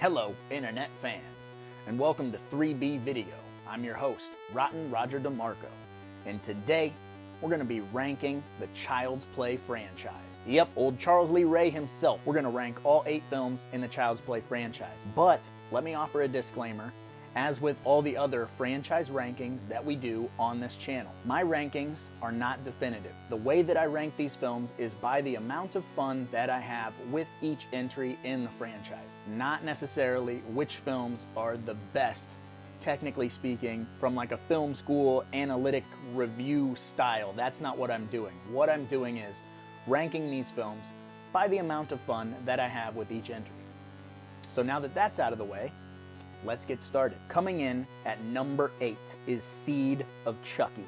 Hello, internet fans, and welcome to 3B Video. I'm your host, Rotten Roger DeMarco, and today we're going to be ranking the Child's Play franchise. Yep, old Charles Lee Ray himself. We're going to rank all 8 films in the Child's Play franchise. But let me offer a disclaimer. As with all the other franchise rankings that we do on this channel, my rankings are not definitive. The way that I rank these films is by the amount of fun that I have with each entry in the franchise, not necessarily which films are the best, technically speaking, from like a film school analytic review style. That's not what I'm doing. What I'm doing is ranking these films by the amount of fun that I have with each entry. So now that that's out of the way, let's get started. Coming in at number 8 is Seed of Chucky.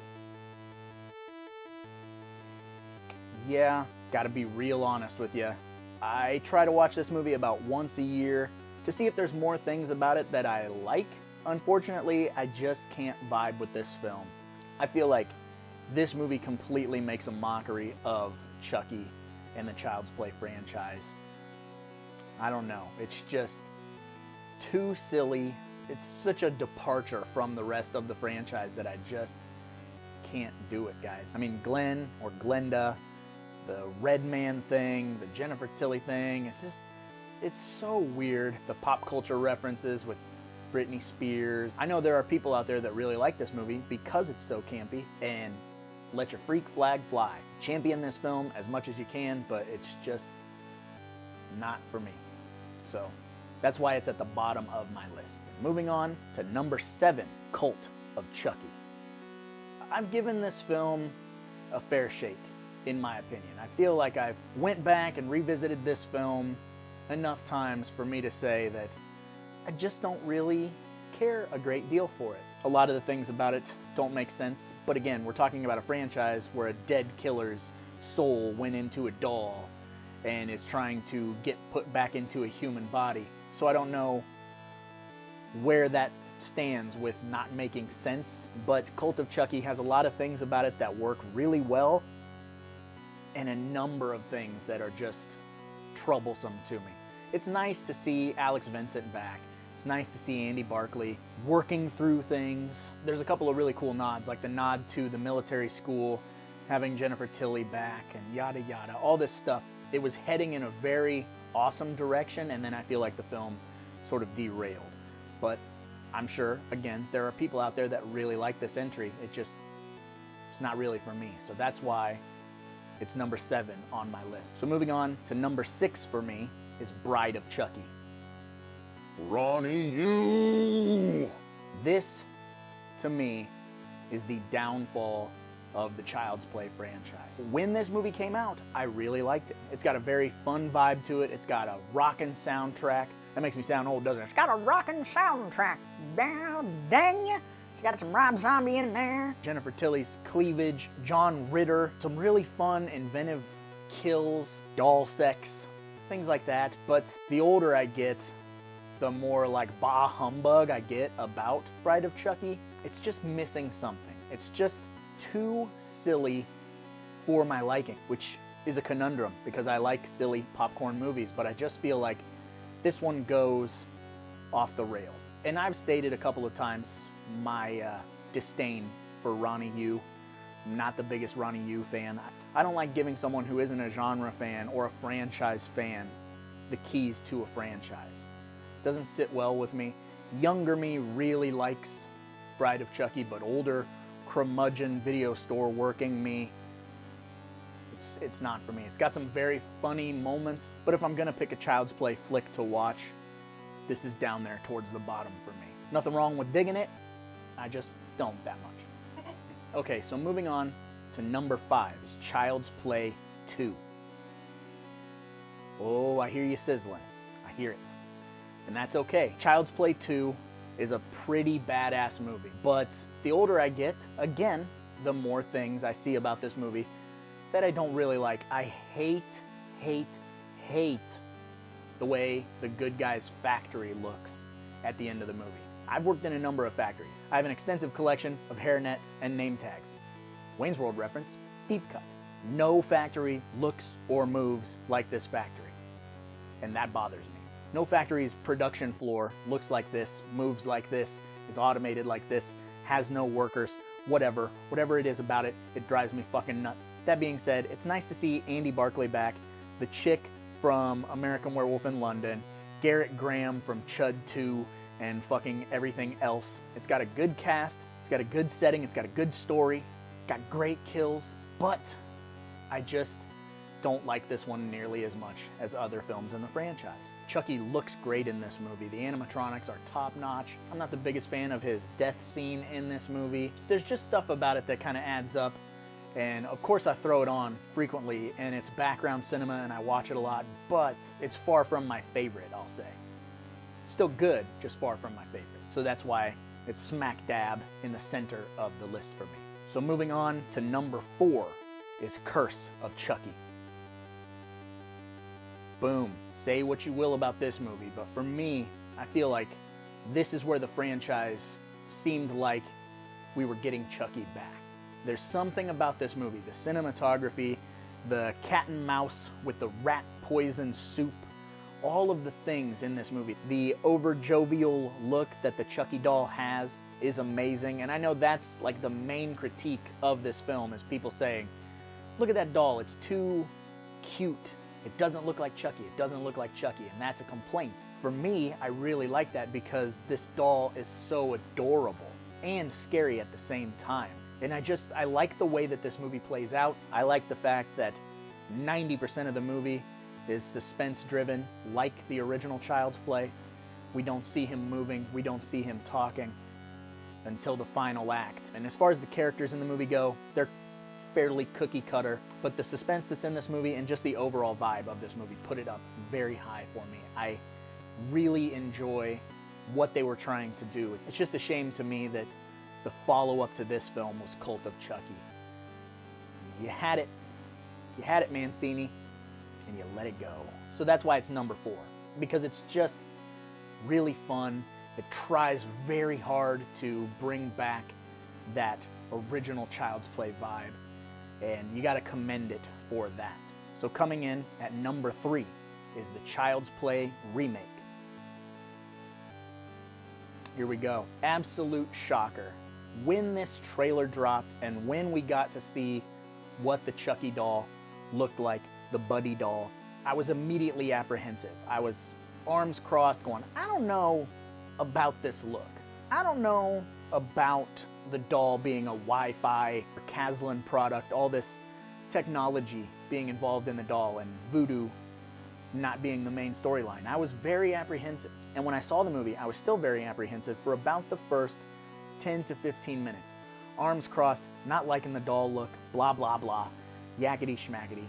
Yeah, gotta be real honest with you. I try to watch this movie about once a year to see if there's more things about it that I like. Unfortunately, I just can't vibe with this film. I feel like this movie completely makes a mockery of Chucky and the Child's Play franchise. I don't know, it's just too silly. It's such a departure from the rest of the franchise that I just can't do it, guys. I mean, Glenn or Glenda, the Red Man thing, the Jennifer Tilly thing, it's so weird. The pop culture references with Britney Spears. I know there are people out there that really like this movie because it's so campy, and let your freak flag fly. Champion this film as much as you can, but it's just not for me. So that's why it's at the bottom of my list. Moving on to number 7, Cult of Chucky. I've given this film a fair shake, in my opinion. I feel like I've went back and revisited this film enough times for me to say that I just don't really care a great deal for it. A lot of the things about it don't make sense, but again, we're talking about a franchise where a dead killer's soul went into a doll and is trying to get put back into a human body. So I don't know where that stands with not making sense, but Cult of Chucky has a lot of things about it that work really well, and a number of things that are just troublesome to me. It's nice to see Alex Vincent back. It's nice to see Andy Barclay working through things. There's a couple of really cool nods, like the nod to the military school, having Jennifer Tilly back, and yada yada, all this stuff. It was heading in a very awesome direction, and then I feel like the film sort of derailed. But I'm sure, again, there are people out there that really like this entry. It's not really for me. So that's why it's number 7 on my list. So moving on to number 6 for me is Bride of Chucky. Ronnie, you! This, to me, is the downfall of the Child's Play franchise. When this movie came out, I really liked it. It's got a very fun vibe to it. It's got a rockin' soundtrack. That makes me sound old, doesn't it? It's got a rockin' soundtrack. Dang ya! It's got some Rob Zombie in there. Jennifer Tilly's cleavage, John Ritter, some really fun, inventive kills, doll sex, things like that. But the older I get, the more like bah humbug I get about Bride of Chucky. It's just missing something. It's just too silly for my liking, which is a conundrum because I like silly popcorn movies, but I just feel like this one goes off the rails. And I've stated a couple of times my disdain for Ronnie Yu. I'm not the biggest Ronnie Yu fan. I don't like giving someone who isn't a genre fan or a franchise fan the keys to a franchise. It doesn't sit well with me. Younger me really likes Bride of Chucky, but older curmudgeon video store working me, it's not for me. It's got some very funny moments, but if I'm gonna pick a Child's Play flick to watch, this is down there towards the bottom for me. Nothing wrong with digging it, I just don't that much. Okay, so moving on to number 5 is Child's Play 2. Oh, I hear you sizzling. I hear it. And that's okay. Child's Play 2 is a pretty badass movie, but the older I get, again, the more things I see about this movie that I don't really like. I hate the way the good guy's factory looks at the end of the movie. I've worked in a number of factories. I have an extensive collection of hairnets and name tags. Wayne's World reference, deep cut. No factory looks or moves like this factory, and that bothers me. No factory's production floor looks like this, moves like this, is automated like this, has no workers, whatever it is about it, it drives me fucking nuts. That being said, it's nice to see Andy Barclay back, the chick from American Werewolf in London, Garrett Graham from Chud 2, and fucking everything else. It's got a good cast, it's got a good setting, it's got a good story, it's got great kills, but I just don't like this one nearly as much as other films in the franchise. Chucky looks great in this movie. The animatronics are top-notch. I'm not the biggest fan of his death scene in this movie. There's just stuff about it that kind of adds up, and of course I throw it on frequently, and it's background cinema and I watch it a lot, but it's far from my favorite, I'll say. Still good, just far from my favorite. So that's why it's smack dab in the center of the list for me. So moving on to number 4 is Curse of Chucky. Boom. Say what you will about this movie, but for me, I feel like this is where the franchise seemed like we were getting Chucky back. There's something about this movie, the cinematography, the cat and mouse with the rat poison soup, all of the things in this movie. The over-jovial look that the Chucky doll has is amazing, and I know that's like the main critique of this film is people saying, look at that doll, it's too cute. It doesn't look like Chucky, it doesn't look like Chucky, and that's a complaint. For me, I really like that because this doll is so adorable and scary at the same time. And I like the way that this movie plays out. I like the fact that 90% of the movie is suspense driven, like the original Child's Play. We don't see him moving, we don't see him talking until the final act. And as far as the characters in the movie go, they're fairly cookie cutter, but the suspense that's in this movie and just the overall vibe of this movie put it up very high for me. I really enjoy what they were trying to do. It's just a shame to me that the follow-up to this film was Cult of Chucky. You had it, Mancini, and you let it go. So that's why it's number 4, because it's just really fun. It tries very hard to bring back that original Child's Play vibe, and you gotta commend it for that. So coming in at number 3 is the Child's Play remake. Here we go. Absolute shocker. When this trailer dropped and when we got to see what the Chucky doll looked like, the Buddy doll, I was immediately apprehensive. I was arms crossed going, I don't know about this look. I don't know about the doll being a Wi-Fi or Caslin product, all this technology being involved in the doll and voodoo not being the main storyline. I was very apprehensive. And when I saw the movie, I was still very apprehensive for about the first 10 to 15 minutes. Arms crossed, not liking the doll look, blah, blah, blah, yakety schmackety.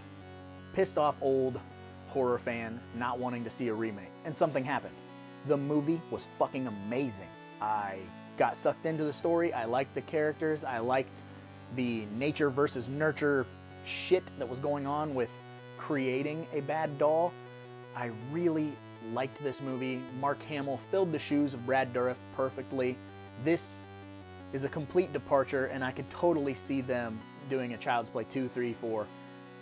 Pissed off old horror fan, not wanting to see a remake. And something happened. The movie was fucking amazing. I got sucked into the story, I liked the characters, I liked the nature versus nurture shit that was going on with creating a bad doll. I really liked this movie. Mark Hamill filled the shoes of Brad Dourif perfectly. This is a complete departure, and I could totally see them doing a Child's Play 2, 3, 4,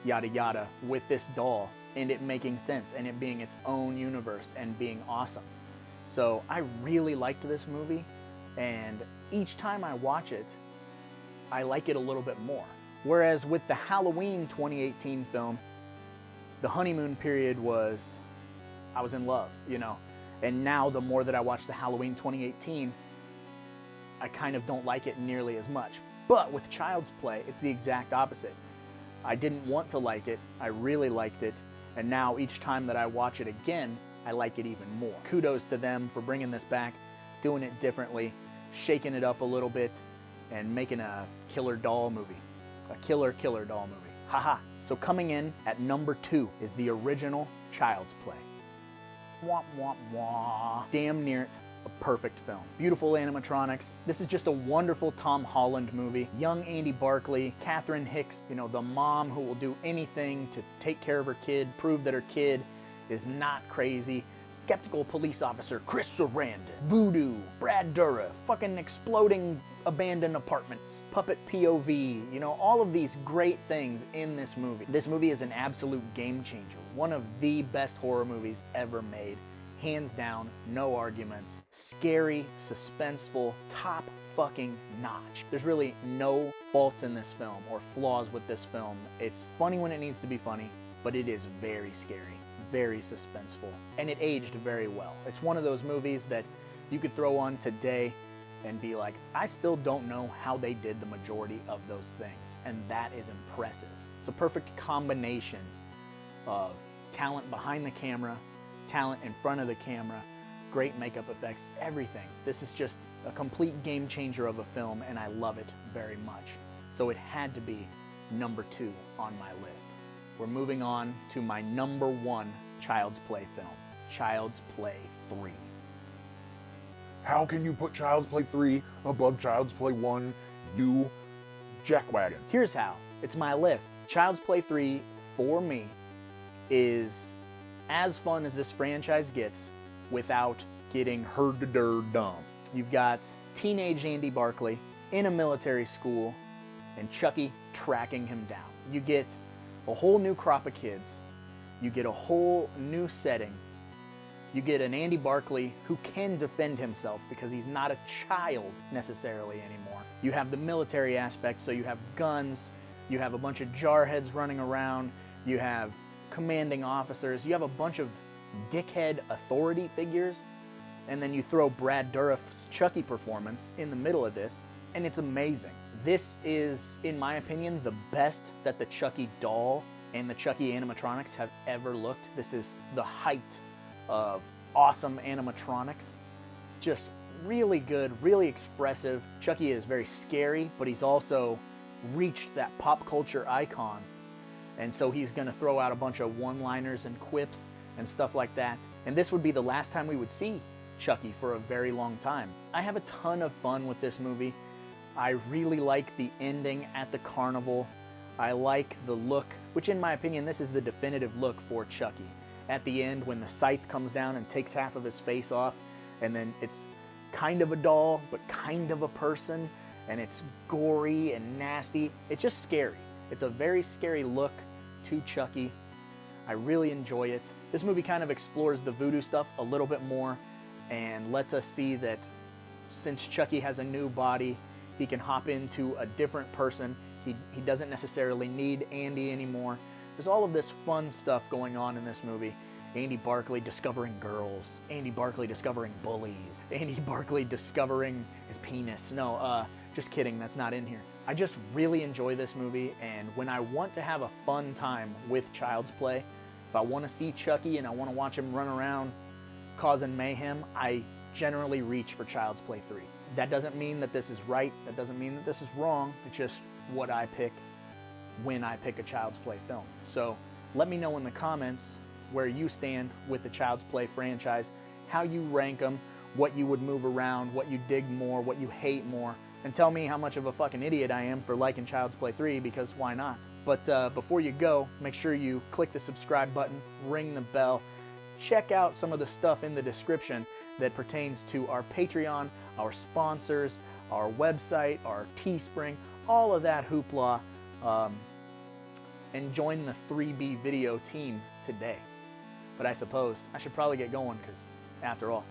yada yada with this doll, and it making sense, and it being its own universe, and being awesome. So I really liked this movie, and each time I watch it, I like it a little bit more. Whereas with the Halloween 2018 film, the honeymoon period was, I was in love, you know. And now the more that I watch the Halloween 2018, I kind of don't like it nearly as much. But with Child's Play, it's the exact opposite. I didn't want to like it, I really liked it, and now each time that I watch it again, I like it even more. Kudos to them for bringing this back, doing it differently, shaking it up a little bit, and making a killer doll movie. A killer doll movie. Haha. So coming in at number 2 is the original Child's Play. Wah, wah, wah. Damn near it. A perfect film. Beautiful animatronics. This is just a wonderful Tom Holland movie. Young Andy Barclay, Catherine Hicks, you know, the mom who will do anything to take care of her kid, prove that her kid is not crazy. Skeptical police officer Chris Sarandon, voodoo, Brad Dourif, fucking exploding abandoned apartments, puppet POV, you know, all of these great things in this movie. This movie is an absolute game changer. One of the best horror movies ever made, hands down, no arguments. Scary, suspenseful, top fucking notch. There's really no faults in this film or flaws with this film. It's funny when it needs to be funny, but it is very scary, very suspenseful, and it aged very well. It's one of those movies that you could throw on today and be like, I still don't know how they did the majority of those things, and that is impressive. It's a perfect combination of talent behind the camera, talent in front of the camera, great makeup effects, everything. This is just a complete game changer of a film, and I love it very much. So it had to be number 2 on my list. We're moving on to my number 1 Child's Play film, Child's Play 3. How can you put Child's Play 3 above Child's Play 1, you jackwagon? Here's how. It's my list. Child's Play 3, for me, is as fun as this franchise gets without getting dumb. You've got teenage Andy Barclay in a military school and Chucky tracking him down. You get a whole new crop of kids. You get a whole new setting. You get an Andy Barclay who can defend himself because he's not a child necessarily anymore. You have the military aspect, so you have guns, you have a bunch of jarheads running around, you have commanding officers, you have a bunch of dickhead authority figures, and then you throw Brad Dourif's Chucky performance in the middle of this, and it's amazing. This is, in my opinion, the best that the Chucky doll and the Chucky animatronics have ever looked. This is the height of awesome animatronics. Just really good, really expressive. Chucky is very scary, but he's also reached that pop culture icon. And so he's gonna throw out a bunch of one-liners and quips and stuff like that. And this would be the last time we would see Chucky for a very long time. I have a ton of fun with this movie. I really like the ending at the carnival. I like the look, which in my opinion, this is the definitive look for Chucky. At the end, when the scythe comes down and takes half of his face off, and then it's kind of a doll, but kind of a person, and it's gory and nasty. It's just scary. It's a very scary look to Chucky. I really enjoy it. This movie kind of explores the voodoo stuff a little bit more and lets us see that since Chucky has a new body, he can hop into a different person. He doesn't necessarily need Andy anymore. There's all of this fun stuff going on in this movie. Andy Barclay discovering girls, Andy Barclay discovering bullies, Andy Barclay discovering his penis. No, just kidding, that's not in here. I just really enjoy this movie, and when I want to have a fun time with Child's Play, if I want to see Chucky and I want to watch him run around causing mayhem, I generally reach for Child's Play 3. That doesn't mean that this is right, that doesn't mean that this is wrong, it's just what I pick when I pick a Child's Play film. So let me know in the comments where you stand with the Child's Play franchise, how you rank them, what you would move around, what you dig more, what you hate more, and tell me how much of a fucking idiot I am for liking Child's Play 3, because why not? But before you go, make sure you click the subscribe button, ring the bell, check out some of the stuff in the description that pertains to our Patreon, our sponsors, our website, our Teespring, all of that hoopla. And join the 3B video team today. But I suppose I should probably get going because, after all,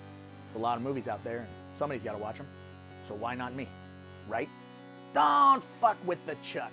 there's a lot of movies out there and somebody's got to watch them. So why not me, right? Don't fuck with the Chuck.